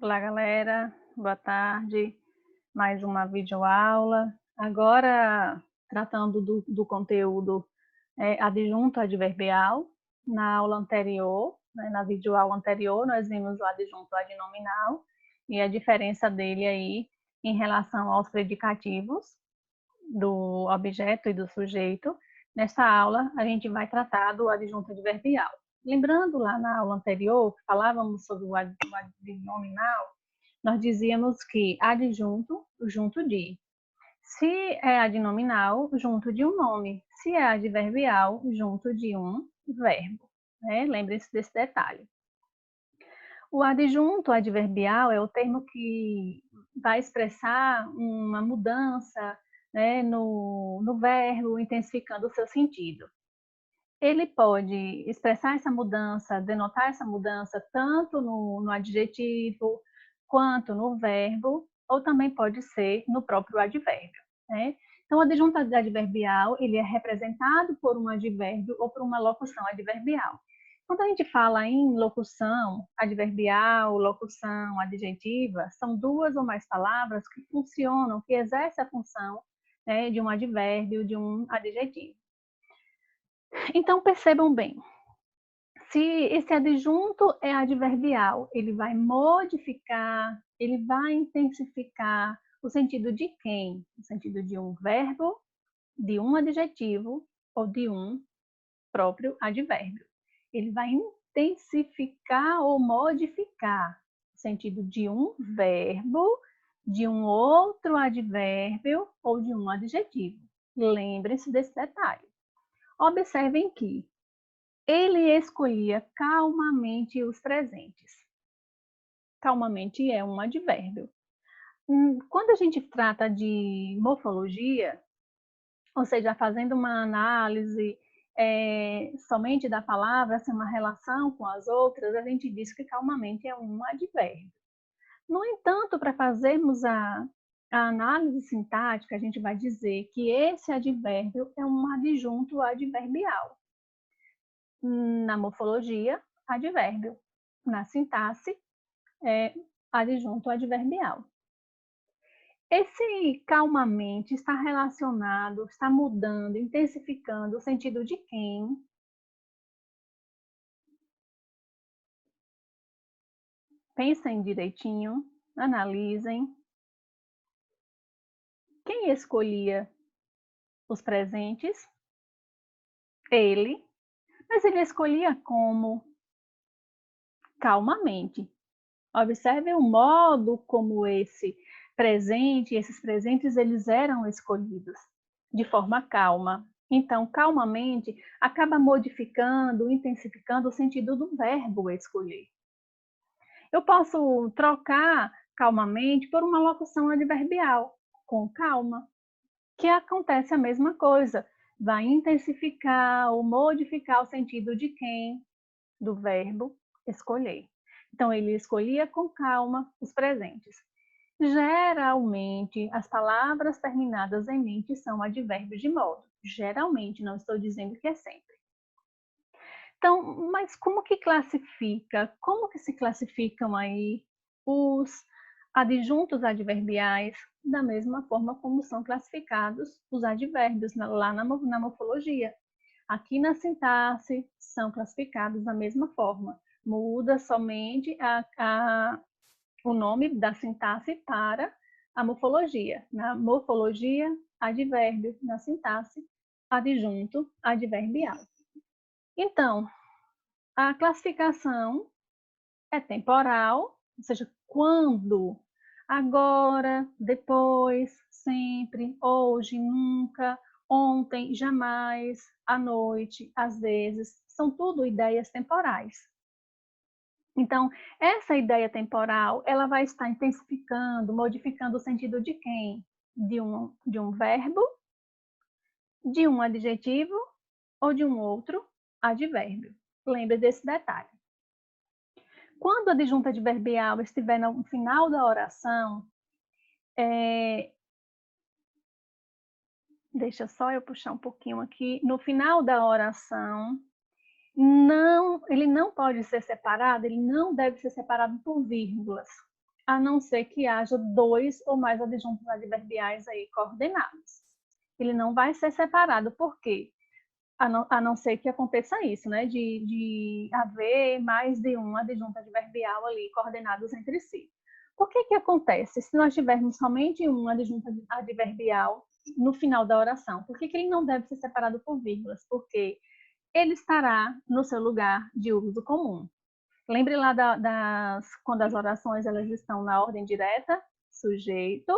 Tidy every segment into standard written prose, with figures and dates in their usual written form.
Olá, galera. Boa tarde. Mais uma videoaula. Agora, tratando do conteúdo adjunto adverbial. Na aula anterior, na videoaula anterior, nós vimos o adjunto adnominal e a diferença dele aí em relação aos predicativos do objeto e do sujeito. Nesta aula, a gente vai tratar do adjunto adverbial. Lembrando lá na aula anterior, que falávamos sobre o adnominal, nós dizíamos que adjunto, junto de. Se é adnominal, junto de um nome. Se é adverbial, junto de um verbo. Lembre-se desse detalhe. O adjunto adverbial é o termo que vai expressar uma mudança no verbo, intensificando o seu sentido. Ele pode expressar essa mudança, denotar essa mudança, tanto no adjetivo, quanto no verbo, ou também pode ser no próprio advérbio. Então, o adjunto adverbial, ele é representado por um advérbio ou por uma locução adverbial. Quando a gente fala em locução adverbial, locução adjetiva, são duas ou mais palavras que funcionam, que exercem a função de um advérbio, de um adjetivo. Então, percebam bem, se esse adjunto é adverbial, ele vai modificar, ele vai intensificar o sentido de quem? O sentido de um verbo, de um adjetivo ou de um próprio advérbio. Ele vai intensificar ou modificar o sentido de um verbo, de um outro advérbio ou de um adjetivo. Lembrem-se desse detalhe. Observem que ele escolhia calmamente os presentes. Calmamente é um advérbio. Quando a gente trata de morfologia, ou seja, fazendo uma análise somente da palavra, sem uma relação com as outras, a gente diz que calmamente é um advérbio. No entanto, para fazermos a análise sintática, a gente vai dizer que esse advérbio é um adjunto adverbial. Na morfologia, advérbio. Na sintaxe, adjunto adverbial. Esse calmamente está relacionado, está mudando, intensificando o sentido de quem? Pensem direitinho, analisem. Quem escolhia os presentes? Ele. Mas ele escolhia como? Calmamente. Observe o modo como esses presentes, eles eram escolhidos, de forma calma. Então, calmamente, acaba modificando, intensificando o sentido do verbo escolher. Eu posso trocar calmamente por uma locução adverbial, com calma, que acontece a mesma coisa. Vai intensificar ou modificar o sentido de quem? Do verbo escolher. Então, ele escolhia com calma os presentes. Geralmente, as palavras terminadas em mente são advérbios de modo. Geralmente, não estou dizendo que é sempre. Então, mas como que classifica? Como que se classificam aí os adjuntos adverbiais da mesma forma como são classificados os advérbios lá na morfologia? Aqui na sintaxe são classificados da mesma forma. Muda somente o nome da sintaxe para a morfologia. Na morfologia, advérbio. Na sintaxe, adjunto adverbial. Então, a classificação é temporal, ou seja, quando, agora, depois, sempre, hoje, nunca, ontem, jamais, à noite, às vezes, são tudo ideias temporais. Então, essa ideia temporal, ela vai estar intensificando, modificando o sentido de quem? De um verbo, de um adjetivo ou de um outro advérbio. Lembre desse detalhe. Quando o adjunto adverbial estiver no final da oração, deixa só eu puxar um pouquinho aqui, no final da oração, ele não pode ser separado, ele não deve ser separado por vírgulas. a não ser que haja 2 ou mais adjuntos adverbiais aí coordenados. Ele não vai ser separado, por quê? A não ser que aconteça isso, né? De haver mais de um adjunto adverbial ali coordenados entre si. Por que acontece? Se nós tivermos somente um adjunto adverbial no final da oração, por que ele não deve ser separado por vírgulas? Porque ele estará no seu lugar de uso comum. Lembre lá quando as orações elas estão na ordem direta, sujeito,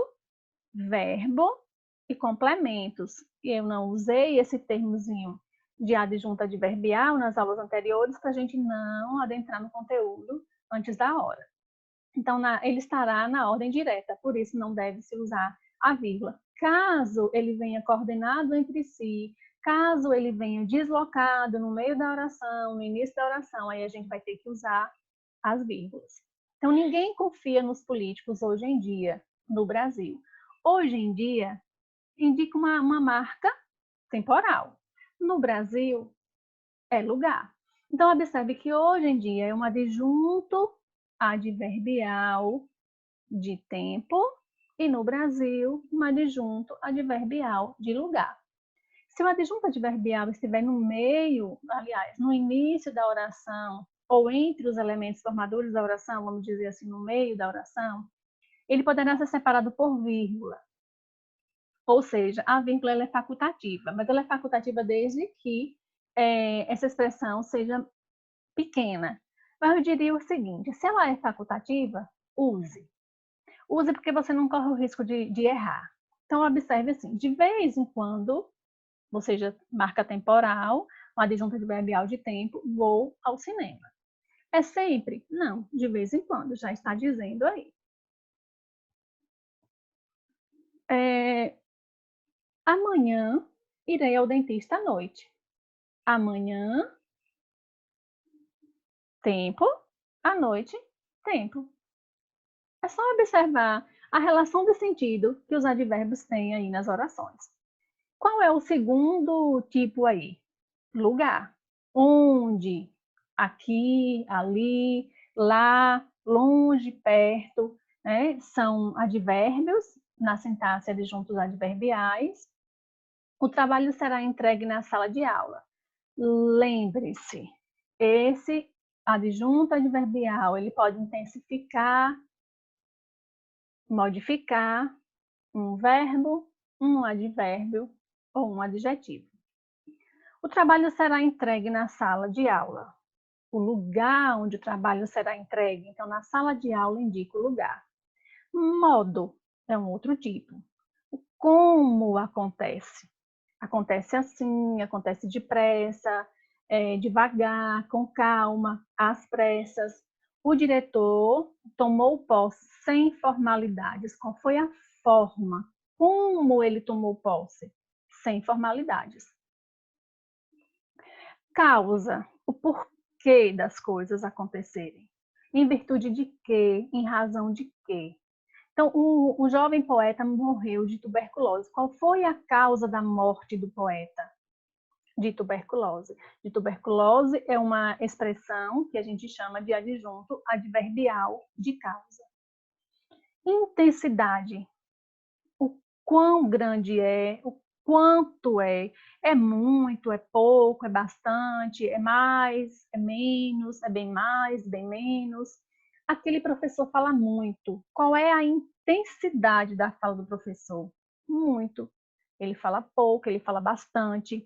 verbo e complementos. E eu não usei esse termozinho de adjunto adverbial nas aulas anteriores para a gente não adentrar no conteúdo antes da hora. Então, ele estará na ordem direta, por isso não deve se usar a vírgula. Caso ele venha coordenado entre si, caso ele venha deslocado no meio da oração, no início da oração, aí a gente vai ter que usar as vírgulas. Então, ninguém confia nos políticos hoje em dia, no Brasil. Hoje em dia, indica uma marca temporal. No Brasil, é lugar. Então, observe que hoje em dia é um adjunto adverbial de tempo e no Brasil, um adjunto adverbial de lugar. Se o adjunto adverbial estiver no meio, aliás, no início da oração, ou entre os elementos formadores da oração, vamos dizer assim, no meio da oração, ele poderá ser separado por vírgula. Ou seja, a vírgula ela é facultativa, mas ela é facultativa desde que essa expressão seja pequena. Mas eu diria o seguinte, se ela é facultativa, use. Use porque você não corre o risco de errar. Então, observe assim, de vez em quando, ou seja, marca temporal, um adjunto adverbial de tempo, vou ao cinema. É sempre? Não, de vez em quando, já está dizendo aí. Amanhã irei ao dentista à noite. Amanhã, tempo, à noite, tempo. É só observar a relação de sentido que os advérbios têm aí nas orações. Qual é o segundo tipo aí? Lugar. Onde, aqui, ali, lá, longe, perto, né? São advérbios na sintaxe adjuntos adverbiais. O trabalho será entregue na sala de aula. Lembre-se, esse adjunto adverbial, ele pode intensificar, modificar um verbo, um advérbio ou um adjetivo. O trabalho será entregue na sala de aula. O lugar onde o trabalho será entregue, então na sala de aula indica o lugar. Modo é um outro tipo. Como acontece? Acontece assim, acontece depressa, devagar, com calma, às pressas. O diretor tomou posse sem formalidades. Qual foi a forma? Como ele tomou posse? Sem formalidades. Causa, o porquê das coisas acontecerem. Em virtude de quê? Em razão de quê? Então, o jovem poeta morreu de tuberculose. Qual foi a causa da morte do poeta? De tuberculose. De tuberculose é uma expressão que a gente chama de adjunto adverbial de causa. Intensidade. O quão grande é, o quanto é muito, é pouco, é bastante, é mais, é menos, é bem mais, bem menos. Aquele professor fala muito. Qual é a intensidade da fala do professor? Muito. Ele fala pouco, ele fala bastante.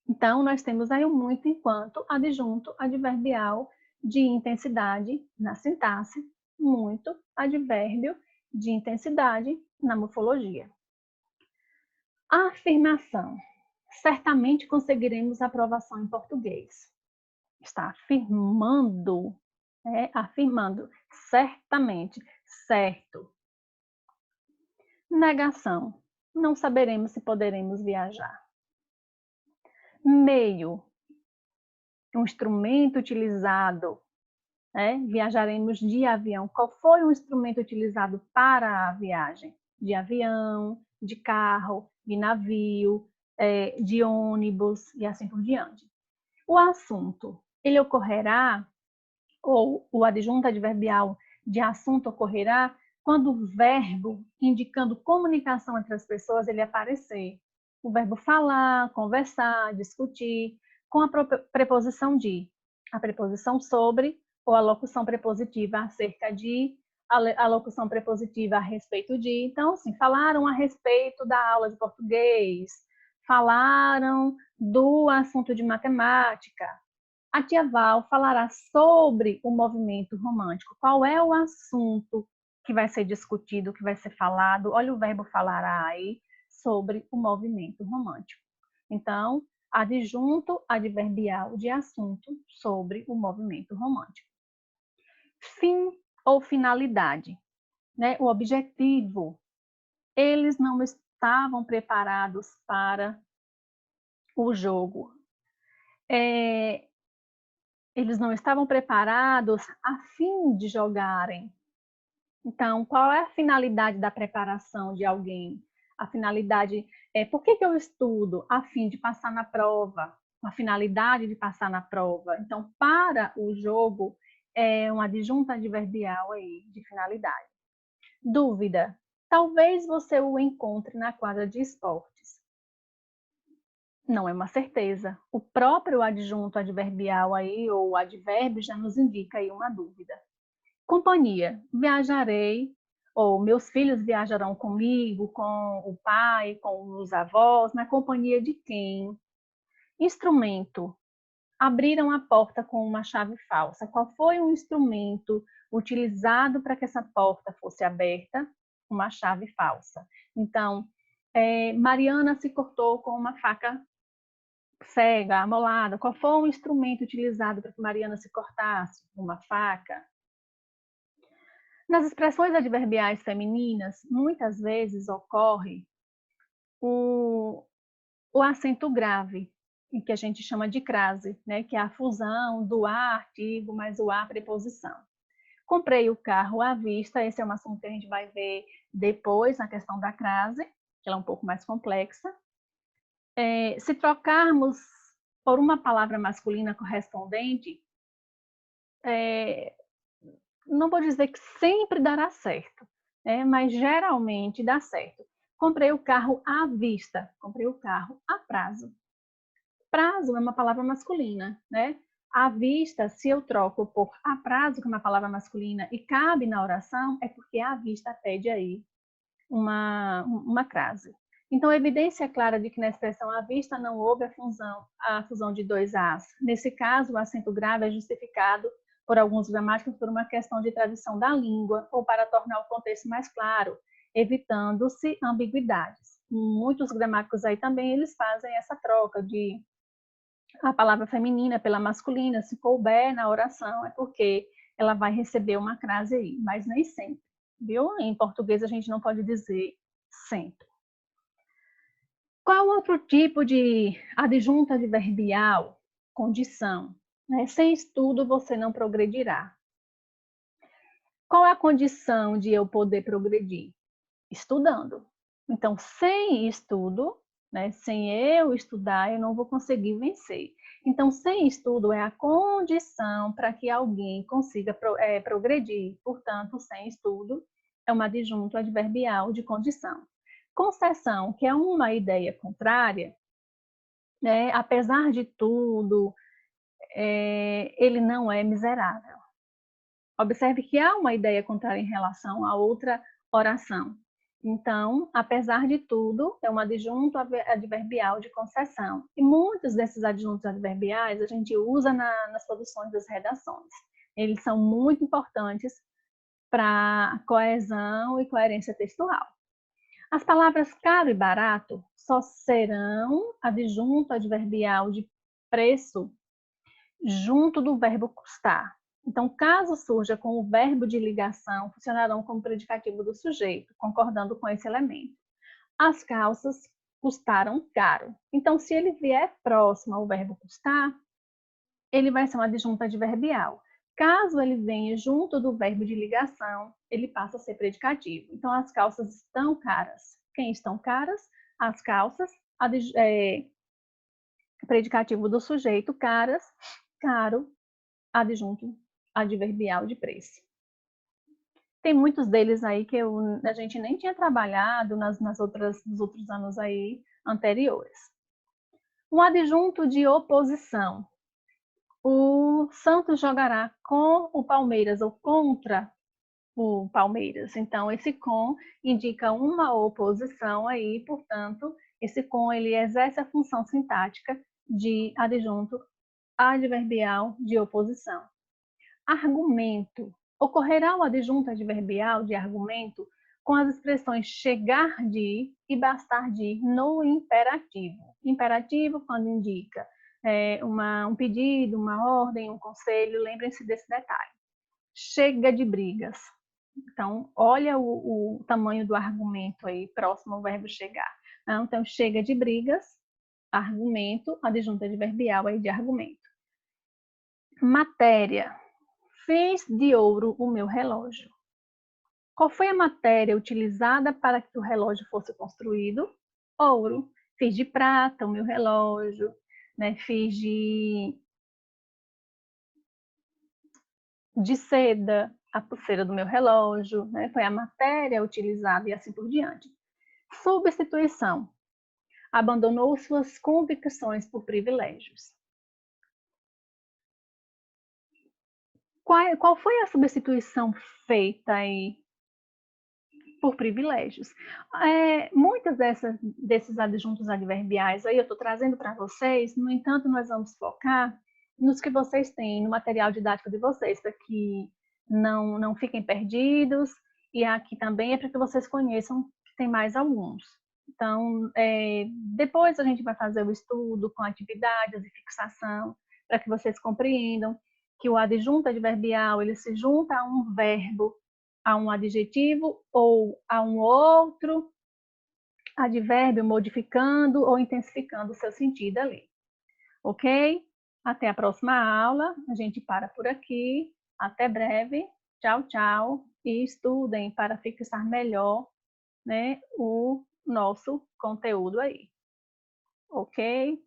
Então, nós temos aí o muito enquanto adjunto adverbial de intensidade na sintaxe, muito advérbio de intensidade na morfologia. A afirmação. Certamente conseguiremos aprovação em português. Está afirmando, afirmando, certamente, certo. Negação. Não saberemos se poderemos viajar. Meio. Um instrumento utilizado. Viajaremos de avião. Qual foi o instrumento utilizado para a viagem? De avião, de carro, de navio, de ônibus e assim por diante. O assunto, ele ocorrerá, ou o adjunto adverbial de assunto ocorrerá quando o verbo indicando comunicação entre as pessoas ele aparecer. O verbo falar, conversar, discutir, com a preposição de, a preposição sobre ou a locução prepositiva acerca de, a locução prepositiva a respeito de. Então, assim, falaram a respeito da aula de português, falaram do assunto de matemática. A tia Val falará sobre o movimento romântico. Qual é o assunto que vai ser discutido, que vai ser falado? Olha o verbo falará aí sobre o movimento romântico. Então, adjunto adverbial de assunto sobre o movimento romântico. Fim ou finalidade, né? O objetivo. Eles não estavam preparados para o jogo. Eles não estavam preparados a fim de jogarem. Então, qual é a finalidade da preparação de alguém? A finalidade é por que eu estudo? A fim de passar na prova. A finalidade de passar na prova. Então, para o jogo, é um adjunto adverbial aí de finalidade. Dúvida. Talvez você o encontre na quadra de esportes. Não é uma certeza. O próprio adjunto adverbial aí, ou advérbio, já nos indica aí uma dúvida. Companhia. Viajarei, ou meus filhos viajarão comigo, com o pai, com os avós, na companhia de quem? Instrumento. Abriram a porta com uma chave falsa. Qual foi o instrumento utilizado para que essa porta fosse aberta? Uma chave falsa. Então, Mariana se cortou com uma faca cega, amolada. Qual foi o instrumento utilizado para que Mariana se cortasse? Uma faca. Nas expressões adverbiais femininas, muitas vezes ocorre o acento grave, que a gente chama de crase, né? Que é a fusão do a artigo mais o a preposição. Comprei o carro à vista, esse é um assunto que a gente vai ver depois na questão da crase, que ela é um pouco mais complexa. Se trocarmos por uma palavra masculina correspondente, não vou dizer que sempre dará certo, mas geralmente dá certo. Comprei o carro à vista, comprei o carro a prazo. Prazo é uma palavra masculina, né? À vista, se eu troco por a prazo, que é uma palavra masculina, e cabe na oração, é porque à vista pede aí uma crase. Então, evidência clara de que na expressão à vista não houve a fusão de dois as. Nesse caso, o acento grave é justificado por alguns gramáticos por uma questão de tradição da língua ou para tornar o contexto mais claro, evitando-se ambiguidades. Muitos gramáticos aí também eles fazem essa troca de a palavra feminina pela masculina, se couber na oração, é porque ela vai receber uma crase aí, mas nem sempre, viu? Em português a gente não pode dizer sempre. Qual outro tipo de adjunto adverbial? Condição. Sem estudo você não progredirá. Qual é a condição de eu poder progredir? Estudando. Então, sem estudo, sem eu estudar, eu não vou conseguir vencer. Então, sem estudo é a condição para que alguém consiga progredir. Portanto, sem estudo é um adjunto adverbial de condição. Concessão, que é uma ideia contrária, apesar de tudo, ele não é miserável. Observe que há uma ideia contrária em relação a outra oração. Então, apesar de tudo, é um adjunto adverbial de concessão. E muitos desses adjuntos adverbiais a gente usa nas produções das redações. Eles são muito importantes para coesão e coerência textual. As palavras caro e barato só serão adjunto adverbial de preço junto do verbo custar. Então, caso surja com o verbo de ligação, funcionarão como predicativo do sujeito, concordando com esse elemento. As calças custaram caro. Então, se ele vier próximo ao verbo custar, ele vai ser um adjunto adverbial. Caso ele venha junto do verbo de ligação, ele passa a ser predicativo. Então, as calças estão caras. Quem estão caras? As calças, predicativo do sujeito, caras, caro, adjunto adverbial de preço. Tem muitos deles aí que a gente nem tinha trabalhado nos outros anos aí anteriores. Um adjunto de oposição. O Santos jogará com o Palmeiras ou contra o Palmeiras. Então, esse com indica uma oposição aí, portanto, esse com ele exerce a função sintática de adjunto adverbial de oposição. Argumento. Ocorrerá o adjunto adverbial de argumento com as expressões chegar de e bastar de no imperativo. Imperativo quando indica um pedido, uma ordem, um conselho, lembrem-se desse detalhe. Chega de brigas. Então, olha o tamanho do argumento aí, próximo ao verbo chegar. Então, chega de brigas, argumento, adjunto adverbial aí de argumento. Matéria. Fiz de ouro o meu relógio. Qual foi a matéria utilizada para que o relógio fosse construído? Ouro. Fiz de prata o meu relógio, né? Fiz de seda a pulseira do meu relógio, né? Foi a matéria utilizada e assim por diante. Substituição. Abandonou suas convicções por privilégios. Qual foi a substituição feita aí por privilégios? Muitas desses adjuntos adverbiais aí eu estou trazendo para vocês, no entanto, nós vamos focar nos que vocês têm no material didático de vocês, para que não fiquem perdidos, e aqui também é para que vocês conheçam que tem mais alguns. Então, depois a gente vai fazer o estudo com atividades e fixação, para que vocês compreendam que o adjunto adverbial ele se junta a um verbo, a um adjetivo ou a um outro advérbio, modificando ou intensificando o seu sentido ali. Ok? Até a próxima aula. A gente para por aqui. Até breve. Tchau, tchau. E estudem para fixar melhor, né, o nosso conteúdo aí. Ok?